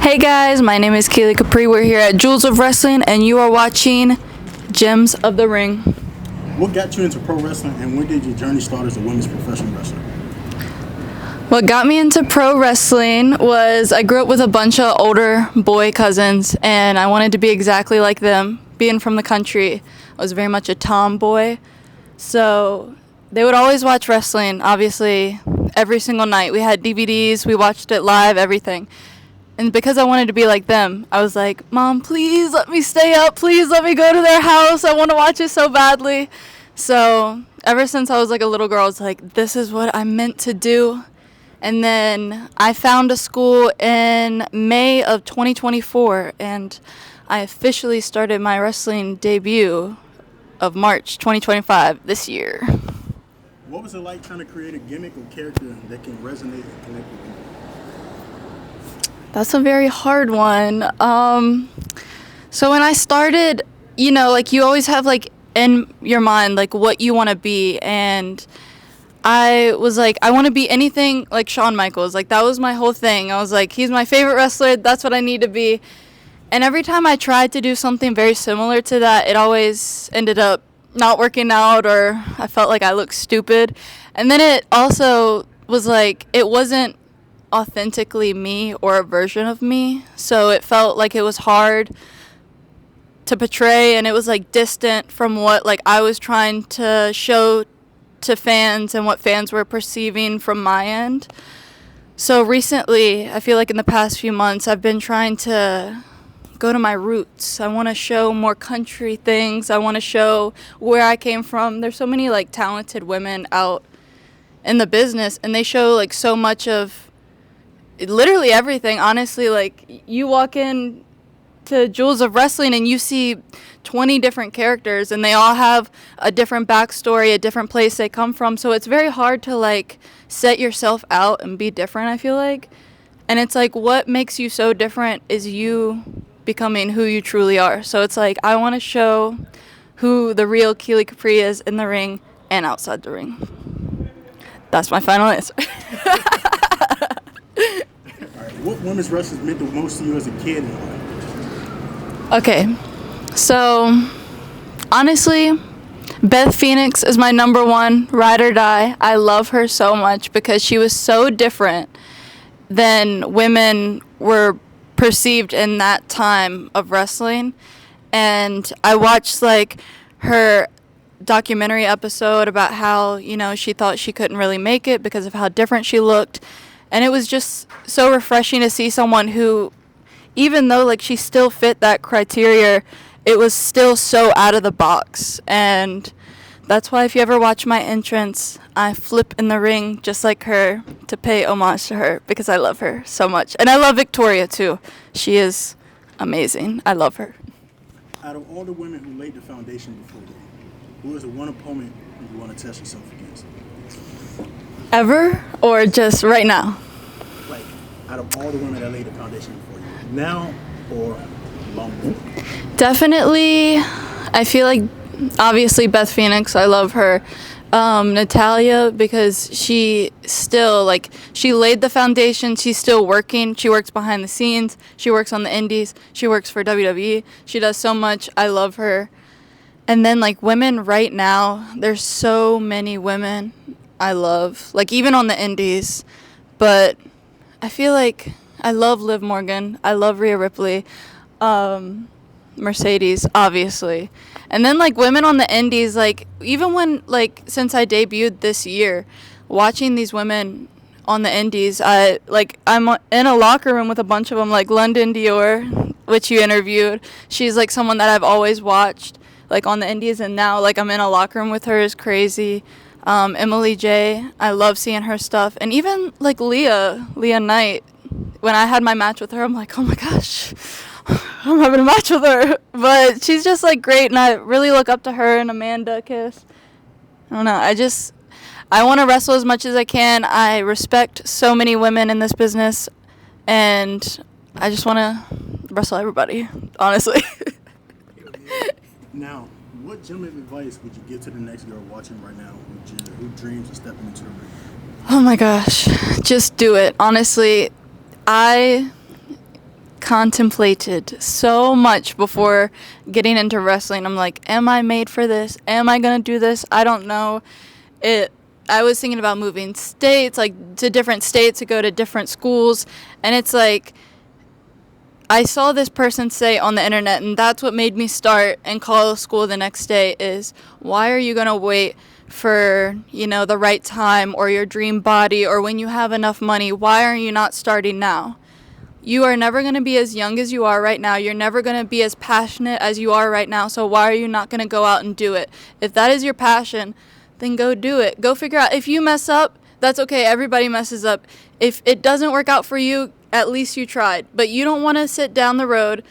Hey guys, my name is Keeley Capri. We're here at Jewels of Wrestling, and you are watching Gems of the Ring. What got you into pro wrestling, and when did your journey start as a women's professional wrestler? What got me into pro wrestling was I grew up with a bunch of older boy cousins, and I wanted to be exactly like them. Being from the country, I was very much a tomboy. So they would always watch wrestling, obviously, every single night. We had DVDs, we watched it live, everything. And because I wanted to be like them, I was like, Mom, please let me stay up. Please let me go to their house. I want to watch it so badly. So ever since I was like a little girl, I was like, this is what I'm meant to do. And then I found a school in May of 2024, and I officially started my wrestling debut of March 2025 this year. What was it like trying to create a gimmick or character that can resonate and connect with people? That's a very hard one. So when I started, like you always have like in your mind like what you want to be, and I was like, I want to be anything like Shawn Michaels. Like that was my whole thing. I was like, he's my favorite wrestler. That's what I need to be. And every time I tried to do something very similar to that, it always ended up not working out, or I felt like I looked stupid. And then it also was like, it wasn't authentically me or a version of me, so it felt like it was hard to portray, and it was like distant from what like I was trying to show to fans and what fans were perceiving from my end. So recently, I feel like in the past few months, I've been trying to go to my roots. I want to show more country things. I want to show where I came from. There's so many like talented women out in the business, and they show like so much of literally everything. Honestly, like you walk in to Jewels of Wrestling and you see 20 different characters, and they all have a different backstory, a different place they come from. So it's very hard to like set yourself out and be different, I feel like. And it's like what makes you so different is you becoming who you truly are. So it's like I want to show who the real Keeley Capri is in the ring and outside the ring. That's my final answer. What women's wrestling meant the most to you as a kid in life? Okay, so honestly, Beth Phoenix is my number one ride or die. I love her so much because she was so different than women were perceived in that time of wrestling. And I watched like her documentary episode about how, she thought she couldn't really make it because of how different she looked. And it was just so refreshing to see someone who, even though like she still fit that criteria, it was still so out of the box. And that's why if you ever watch my entrance, I flip in the ring just like her to pay homage to her because I love her so much. And I love Victoria too. She is amazing. I love her. Out of all the women who laid the foundation before you, who is the one opponent you want to test yourself against? Ever or just right now? Like, out of all the women that laid the foundation before you, now or long before? Definitely, I feel like obviously Beth Phoenix, I love her. Natalia, because she still, like, she laid the foundation. She's still working. She works behind the scenes. She works on the indies. She works for WWE. She does so much. I love her. And then, like, women right now, there's so many women I love, like even on the indies, but I feel like I love Liv Morgan, I love Rhea Ripley, Mercedes, obviously, and then like women on the indies, like even when like since I debuted this year, watching these women on the indies, I'm in a locker room with a bunch of them, like London Dior, which you interviewed. She's like someone that I've always watched like on the indies, and now like I'm in a locker room with her is crazy. Emily J, I love seeing her stuff. And even like Leah Knight, when I had my match with her, I'm like, oh my gosh, I'm having a match with her. But she's just like great, and I really look up to her and Amanda Kiss. I don't know, I want to wrestle as much as I can. I respect so many women in this business, and I just want to wrestle everybody, honestly. Now, what gem of advice would you give to the next girl watching right now who dreams of stepping into the ring? Oh my gosh, just do it. Honestly, I contemplated so much before getting into wrestling. I'm like, am I made for this? Am I going to do this? I don't know. I was thinking about moving states, like to different states to go to different schools. And it's like, I saw this person say on the internet, and that's what made me start and call school the next day, is why are you going to wait for, the right time or your dream body or when you have enough money? Why are you not starting now? You are never going to be as young as you are right now. You're never going to be as passionate as you are right now. So why are you not going to go out and do it? If that is your passion, then go do it. Go figure out. If you mess up, that's okay. Everybody messes up. If it doesn't work out for you, at least you tried. But you don't want to sit down the road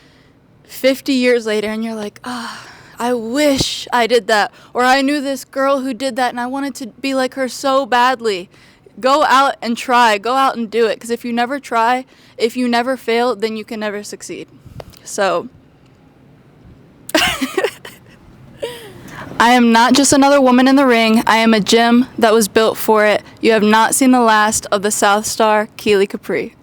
50 years later and you're like, I wish I did that. Or I knew this girl who did that and I wanted to be like her so badly. Go out and try. Go out and do it. Because if you never try, if you never fail, then you can never succeed. So I am not just another woman in the ring. I am a gym that was built for it. You have not seen the last of the South Star, Keeley Capri.